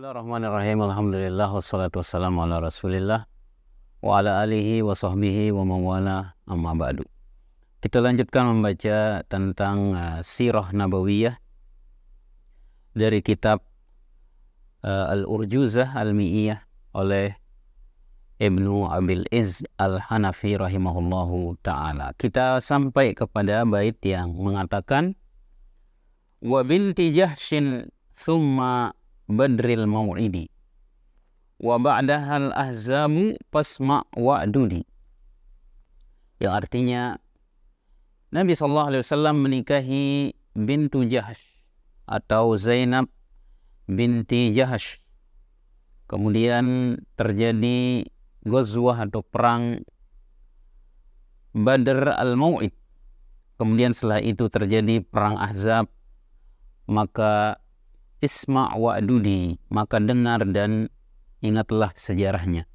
Bismillahirrahmanirrahim. Alhamdulillah wassalatu wassalamu ala Rasulillah wa ala alihi wa sahbihi wa mawala amma ba'du. Kita lanjutkan membaca tentang sirah nabawiyah dari kitab Al-Urjuzah Al-Mi'iyah oleh Ibnu Abil Izz Al-Hanafi rahimahullahu ta'ala. Kita sampai kepada bait yang mengatakan wa binti Jahshin thumma badril mau'idi wa ba'dahal ahzamu pasma' wa'dudi, yang artinya Nabi SAW menikahi bintu Jahsh atau Zainab binti Jahsh. Kemudian terjadi ghazwah atau perang Badr al-Mau'id. Kemudian setelah itu terjadi perang Ahzab. Maka isma' wa'dudi, maka dengar dan ingatlah sejarahnya.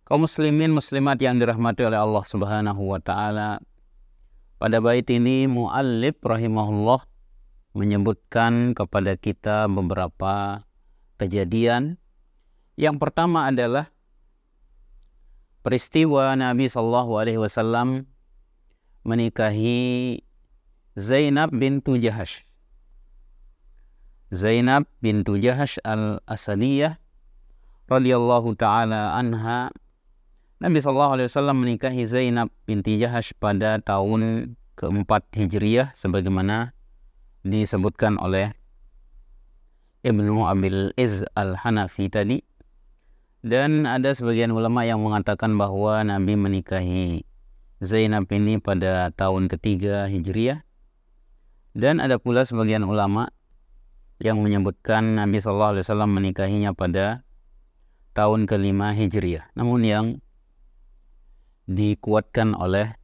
Kaum muslimin muslimat yang dirahmati oleh Allah Subhanahu wa taala, pada bait ini muallif rahimahullah menyebutkan kepada kita beberapa kejadian. Yang pertama adalah peristiwa Nabi sallallahu alaihi wasallam menikahi Zainab bintu Jahsh. Zainab bintu Jahsh al-Asadiyah radhiyallahu ta'ala anha. Nabi SAW menikahi Zainab binti Jahsh pada tahun keempat Hijriyah sebagaimana disebutkan oleh Ibnu Abil Izz Al-Hanafi tadi. Dan ada sebagian ulama yang mengatakan bahwa Nabi menikahi Zainab ini pada tahun ketiga Hijriyah. Dan ada pula sebagian ulama yang menyebutkan Nabi SAW menikahinya pada tahun kelima Hijriyah. Namun yang dikuatkan oleh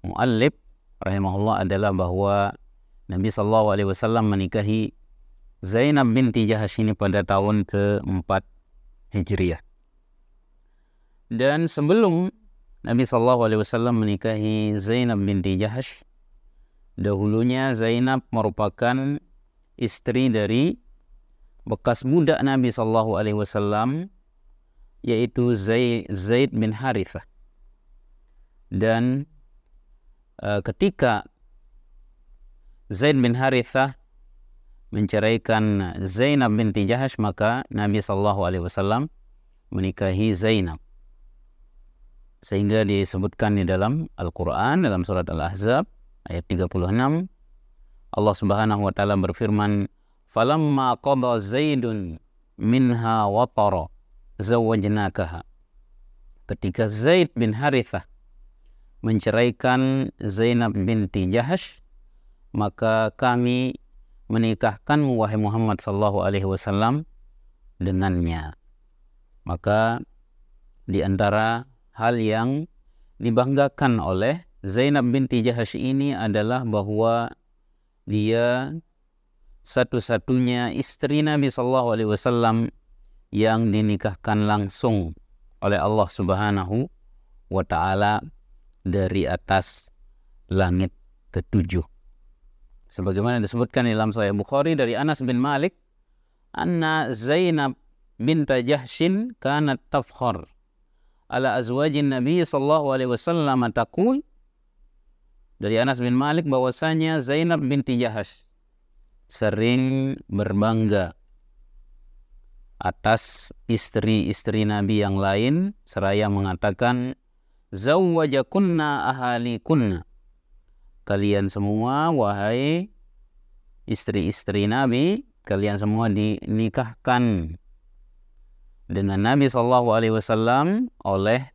muallif rahimahullah adalah bahwa Nabi SAW menikahi Zainab binti Jahsh ini pada tahun keempat Hijriyah. Dan sebelum Nabi SAW menikahi Zainab binti Jahsh, dahulunya Zainab merupakan istri dari bekas budak Nabi SAW, yaitu Zaid bin Harithah. Dan ketika Zaid bin Harithah menceraikan Zainab binti Jahsh, maka Nabi SAW menikahi Zainab. Sehingga disebutkan di dalam Al-Quran, dalam surat Al-Ahzab ayat 36, Allah Subhanahu wa taala berfirman, "Falamma qada Zaidun minha watara zawwajnakaha." Ketika Zaid bin Harithah menceraikan Zainab binti Jahsh, maka kami menikahkanmu wahai Muhammad sallallahu alaihi wasallam dengannya. Maka di antara hal yang dibanggakan oleh Zainab binti Jahsh ini adalah bahwa dia satu-satunya istri Nabi sallallahu alaihi wasallam yang dinikahkan langsung oleh Allah Subhanahu wa taala dari atas langit ketujuh. Sebagaimana disebutkan dalam Sahih Bukhari dari Anas bin Malik, anna Zainab binta Jahshin kanat tafkhar ala azwajin Nabi sallallahu alaihi wasallam taqul. Dari Anas bin Malik bahwasanya Zainab binti Jahsh sering berbangga atas istri-istri Nabi yang lain seraya mengatakan, zawwajakunna ahalikunna, kalian semua wahai istri-istri Nabi, kalian semua dinikahkan dengan Nabi SAW oleh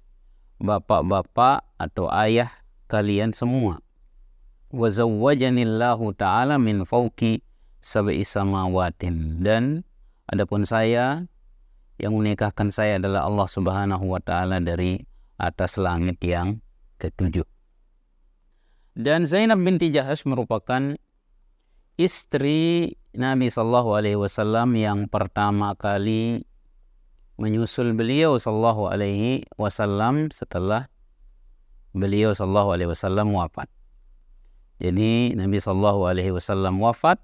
bapak-bapak atau ayah kalian semua. Wa zawwajanillahu ta'ala min fawqi sab'i samawatin, dan adapun saya, yang menikahkan saya adalah Allah Subhanahu wa taala dari atas langit yang ketujuh. Dan Zainab binti Jahsh merupakan istri Nabi sallallahu alaihi wasallam yang pertama kali menyusul beliau sallallahu alaihi wasallam setelah beliau sallallahu alaihi wasallam wafat. Jadi Nabi sallallahu alaihi wasallam wafat,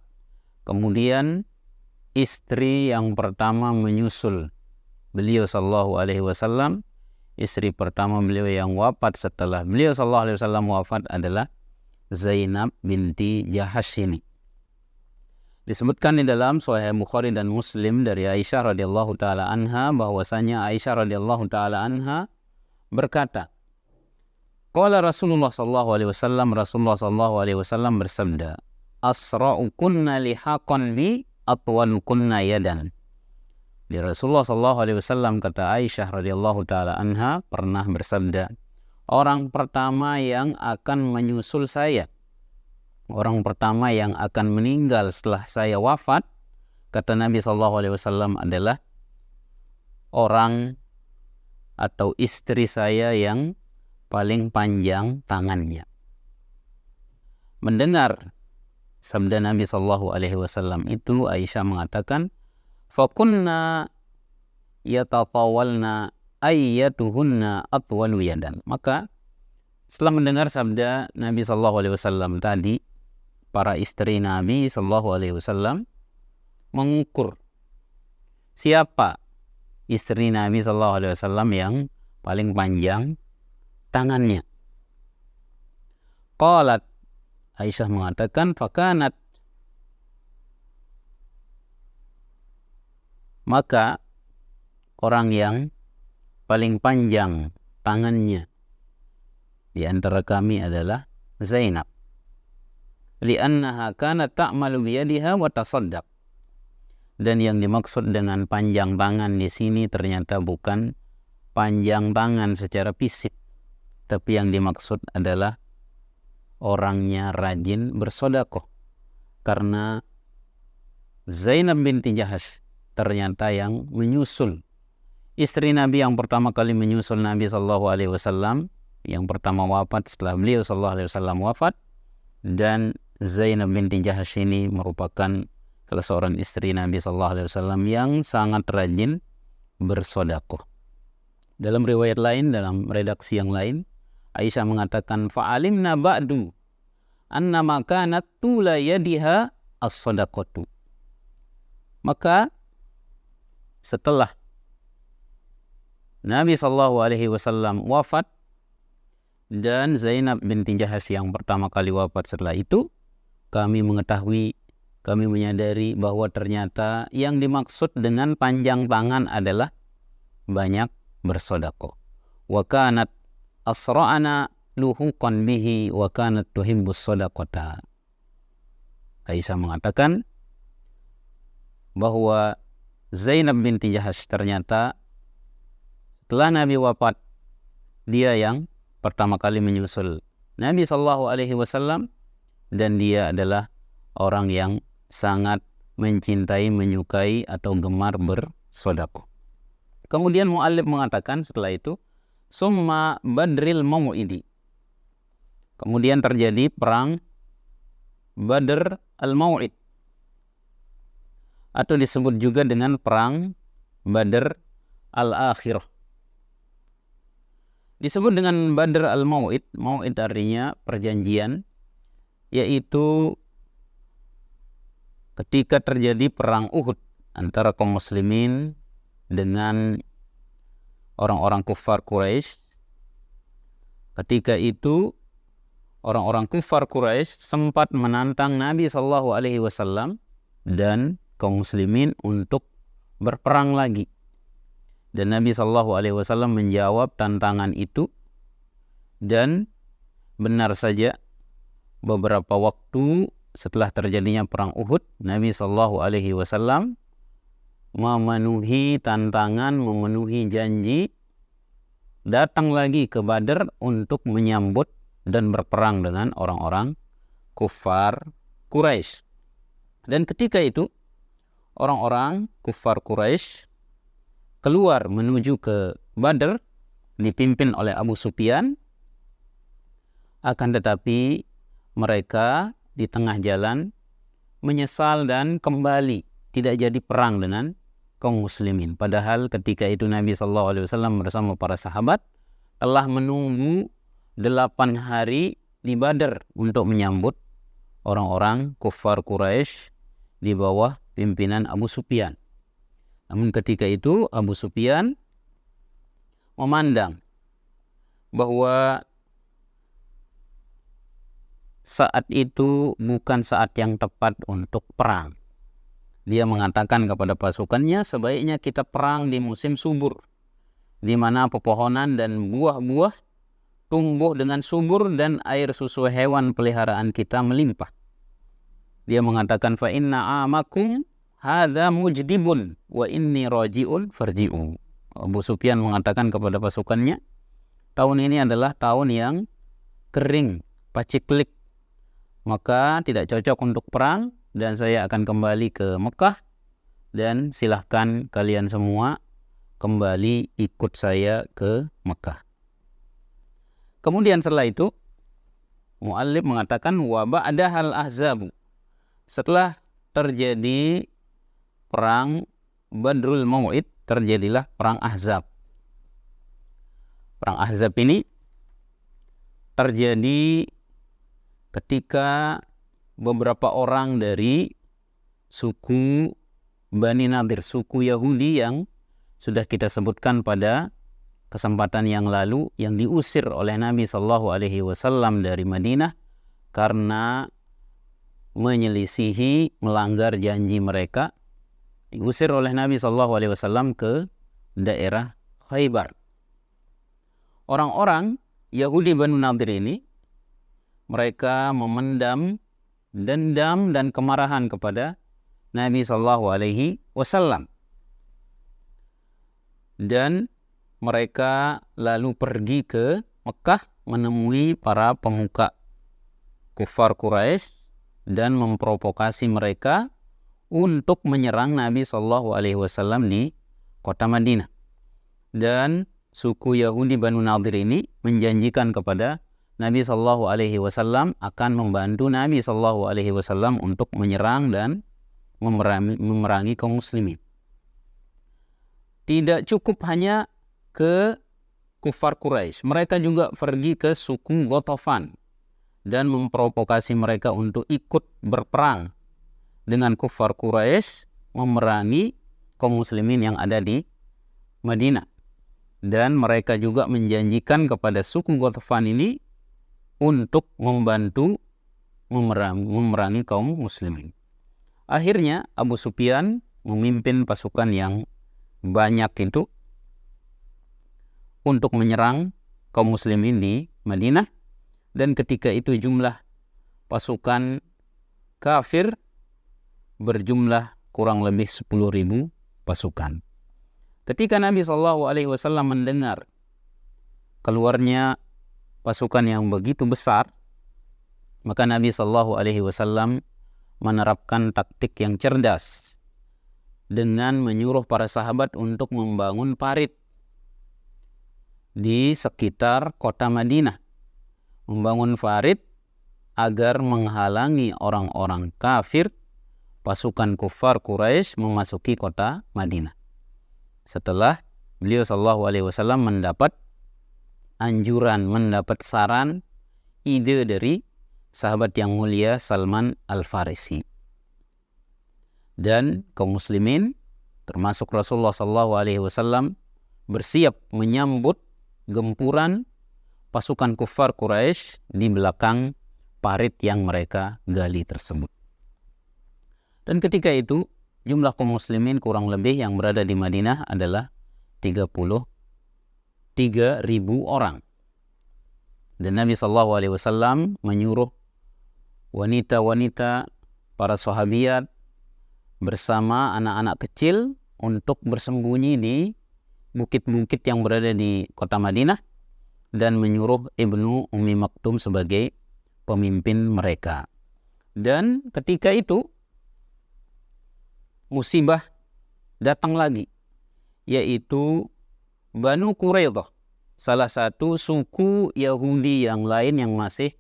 kemudian istri yang pertama menyusul beliau sallallahu alaihi wasallam. Istri pertama beliau yang wafat setelah beliau sallallahu alaihi wasallam wafat adalah Zainab binti Jahash ini. Disebutkan di dalam Sahih Bukhari dan Muslim dari Aisyah radhiyallahu taala anha bahwasanya Aisyah radhiyallahu taala anha berkata, qala Rasulullah sallallahu alaihi wasallam, Rasulullah sallallahu alaihi wasallam bersabda, asra'ukunna lihaqan bi atwalukunna yadan. Di Rasulullah sallallahu alaihi wasallam kata Aisyah radhiyallahu taala anha pernah bersabda, orang pertama yang akan menyusul saya, orang pertama yang akan meninggal setelah saya wafat, kata Nabi sallallahu alaihi wasallam adalah orang atau istri saya yang paling panjang tangannya. Mendengar sabda Nabi sallallahu alaihi wasallam itu, Aisyah mengatakan, fakunna yatatawalna ayyatuhunna atwalu yadan. Maka setelah mendengar sabda Nabi sallallahu alaihi wasallam tadi, para istri Nabi sallallahu alaihi wasallam mengukur siapa istri Nabi sallallahu alaihi wasallam yang paling panjang tangannya. Qalat, Aisyah mengatakan, fakanat, maka orang yang paling panjang tangannya di antara kami adalah Zainab. Li'annaha kanat ta'malu biyadiha wa tasaddaq. Dan yang dimaksud dengan panjang tangan di sini ternyata bukan panjang tangan secara fisik, tapi yang dimaksud adalah orangnya rajin bersedekah. Karena Zainab binti Jahash ternyata yang menyusul istri Nabi yang pertama kali menyusul Nabi sallallahu alaihi wasallam, yang pertama wafat setelah beliau sallallahu alaihi wasallam wafat. Dan Zainab binti Jahash ini merupakan salah seorang istri Nabi sallallahu alaihi wasallam yang sangat rajin bersedekah. Dalam riwayat lain, dalam redaksi yang lain, Aisyah mengatakan, fa'alimna ba'du anna ma kanat tula yadiha as-sadaqatu. Maka setelah Nabi sallallahu alaihi wasallam wafat dan Zainab binti Jahash yang pertama kali wafat setelah itu, kami mengetahui, kami menyadari bahwa ternyata yang dimaksud dengan panjang tangan adalah banyak bersedekah. Wa kanat asra'ana luhuqan bihi wa kanat tuhibbus shadaqata. Aisyah mengatakan bahwa Zainab binti Jahash ternyata setelah Nabi wafat, dia yang pertama kali menyusul Nabi sallallahu alaihi wasallam, dan dia adalah orang yang sangat mencintai, menyukai atau gemar bersedekah. Kemudian muallif mengatakan setelah itu, summa badril mau'idi. Kemudian terjadi perang Badr al-Mau'id, atau disebut juga dengan perang Badr al-Akhirah. Disebut dengan Badr al-Mau'id, Mau'id artinya perjanjian, yaitu ketika terjadi perang Uhud antara kaum muslimin dengan orang-orang kufar Quraisy. Ketika itu orang-orang kufar Quraisy sempat menantang Nabi sallallahu alaihi wasallam dan kaum muslimin untuk berperang lagi. Dan Nabi sallallahu alaihi wasallam menjawab tantangan itu, dan benar saja beberapa waktu setelah terjadinya perang Uhud, Nabi sallallahu alaihi wasallam memenuhi tantangan, memenuhi janji, datang lagi ke Badr untuk menyambut dan berperang dengan orang-orang kufar Quraisy. Dan ketika itu orang-orang kufar Quraisy keluar menuju ke Badr dipimpin oleh Abu Sufyan. Akan tetapi mereka di tengah jalan menyesal dan kembali tidak jadi perang dengan kaum muslimin. Padahal ketika itu Nabi sallallahu alaihi wasallam bersama para sahabat telah menunggu 8 hari di Badr untuk menyambut orang-orang kufar Quraisy di bawah pimpinan Abu Sufyan. Namun ketika itu Abu Sufyan memandang bahwa saat itu bukan saat yang tepat untuk perang. Dia mengatakan kepada pasukannya, sebaiknya kita perang di musim subur, di mana pepohonan dan buah-buah tumbuh dengan subur dan air susu hewan peliharaan kita melimpah. Dia mengatakan, fa inna amakum hadza mujdibun wa inni raji'un farji'u. Abu Sufyan mengatakan kepada pasukannya, tahun ini adalah tahun yang kering, paciklik, maka tidak cocok untuk perang dan saya akan kembali ke Mekah dan silahkan kalian semua kembali ikut saya ke Mekah. Kemudian setelah itu muallif mengatakan wa ba'da hal ahzab. Setelah terjadi perang Badrul Mau'id, terjadilah perang Ahzab. Perang Ahzab ini terjadi ketika beberapa orang dari suku Bani Nadir, suku Yahudi yang sudah kita sebutkan pada kesempatan yang lalu, yang diusir oleh Nabi SAW dari Madinah karena menyelisihi, melanggar janji mereka, diusir oleh Nabi SAW ke daerah Khaybar. Orang-orang Yahudi Banu Nadir ini, mereka memendam dendam dan kemarahan kepada Nabi SAW. Dan mereka lalu pergi ke Mekah menemui para pemuka kufar Quraisy dan memprovokasi mereka untuk menyerang Nabi SAW di kota Madinah. Dan suku Yahudi Banu Nadir ini menjanjikan kepada Nabi SAW akan membantu Nabi SAW untuk menyerang dan memerangi kaum muslimin. Tidak cukup hanya ke kufar Quraisy, mereka juga pergi ke suku Ghatafan dan memprovokasi mereka untuk ikut berperang dengan kufar Quraisy memerangi kaum muslimin yang ada di Madinah. Dan mereka juga menjanjikan kepada suku Ghatafan ini untuk membantu memerangi kaum muslimin. Akhirnya Abu Sufyan memimpin pasukan yang banyak itu untuk menyerang kaum muslimin di Madinah. Dan ketika itu jumlah pasukan kafir berjumlah kurang lebih 10.000 pasukan. Ketika Nabi SAW mendengar keluarnya pasukan yang begitu besar, maka Nabi SAW menerapkan taktik yang cerdas dengan menyuruh para sahabat untuk membangun parit di sekitar kota Madinah. Membangun parit agar menghalangi orang-orang kafir, pasukan kufar Quraisy memasuki kota Madinah. Setelah beliau SAW mendapat anjuran, mendapat saran, ide dari sahabat yang mulia Salman Al-Farisi. Dan kaum muslimin termasuk Rasulullah SAW bersiap menyambut gempuran pasukan kufar Quraisy di belakang parit yang mereka gali tersebut. Dan ketika itu jumlah kaum muslimin kurang lebih yang berada di Madinah adalah 33.000 orang. Dan Nabi SAW menyuruh wanita-wanita, para sahabiat bersama anak-anak kecil untuk bersembunyi di bukit-bukit yang berada di kota Madinah dan menyuruh Ibnu Ummi Maktum sebagai pemimpin mereka. Dan ketika itu musibah datang lagi, yaitu Banu Quraidah, salah satu suku Yahudi yang lain yang masih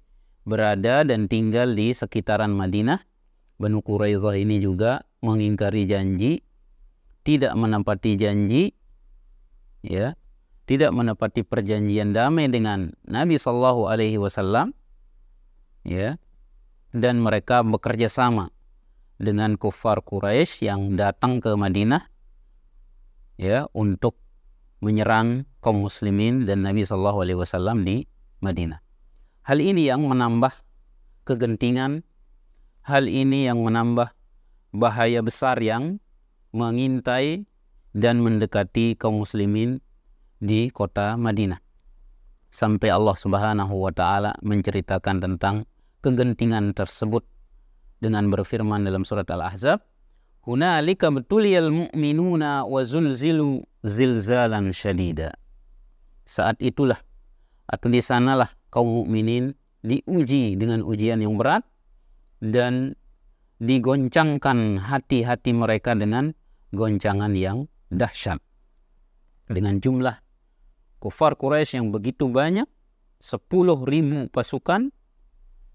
berada dan tinggal di sekitaran Madinah. Banu Quraidah ini juga mengingkari janji, tidak menepati janji, ya, tidak menepati perjanjian damai dengan Nabi SAW, ya, dan mereka bekerja sama dengan kufar Quraisy yang datang ke Madinah ya untuk menyerang kaum muslimin dan Nabi sallallahu alaihi wasallam di Madinah. Hal ini yang menambah kegentingan, hal ini yang menambah bahaya besar yang mengintai dan mendekati kaum muslimin di kota Madinah. Sampai Allah Subhanahu wa taala menceritakan tentang kegentingan tersebut dengan berfirman dalam surat Al-Ahzab, "Hunalika betuliyal mu'minuna wa zulzilu zilzalan syadida." Saat itulah atau di sanalah kaum mukminin diuji dengan ujian yang berat dan digoncangkan hati-hati mereka dengan goncangan yang dahsyat. Dengan jumlah kufar Quraisy yang begitu banyak, 10.000 pasukan,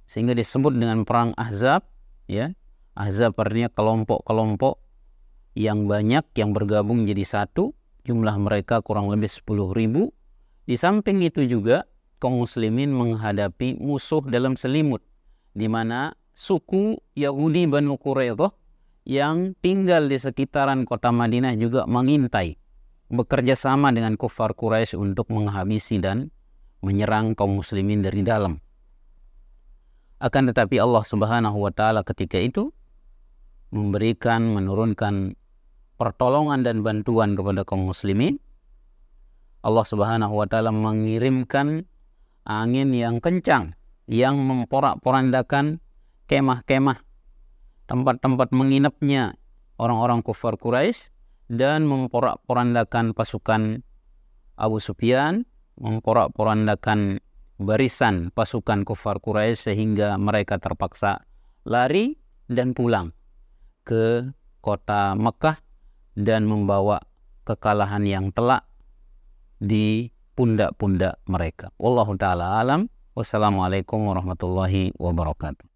sehingga disebut dengan perang Ahzab, ya. Ahzab artinya kelompok-kelompok yang banyak yang bergabung jadi satu, jumlah mereka kurang lebih 10.000. Di samping itu juga kaum muslimin menghadapi musuh dalam selimut, di mana suku Yahudi Banu Quraidah yang tinggal di sekitaran kota Madinah juga mengintai, bekerja sama dengan kufar Quraisy untuk menghabisi dan menyerang kaum muslimin dari dalam. Akan tetapi Allah Subhanahu wa taala ketika itu menurunkan pertolongan dan bantuan kepada kaum muslimin. Allah Subhanahu wa taala mengirimkan angin yang kencang yang memporak-porandakan kemah-kemah, tempat-tempat menginapnya orang-orang kufar Quraisy, dan memporak-porandakan pasukan Abu Sufyan, memporak-porandakan barisan pasukan kufar Quraisy sehingga mereka terpaksa lari dan pulang ke kota Mekah dan membawa kekalahan yang telak di pundak-pundak mereka. Wallahu ta'ala alam. Wassalamualaikum warahmatullahi wabarakatuh.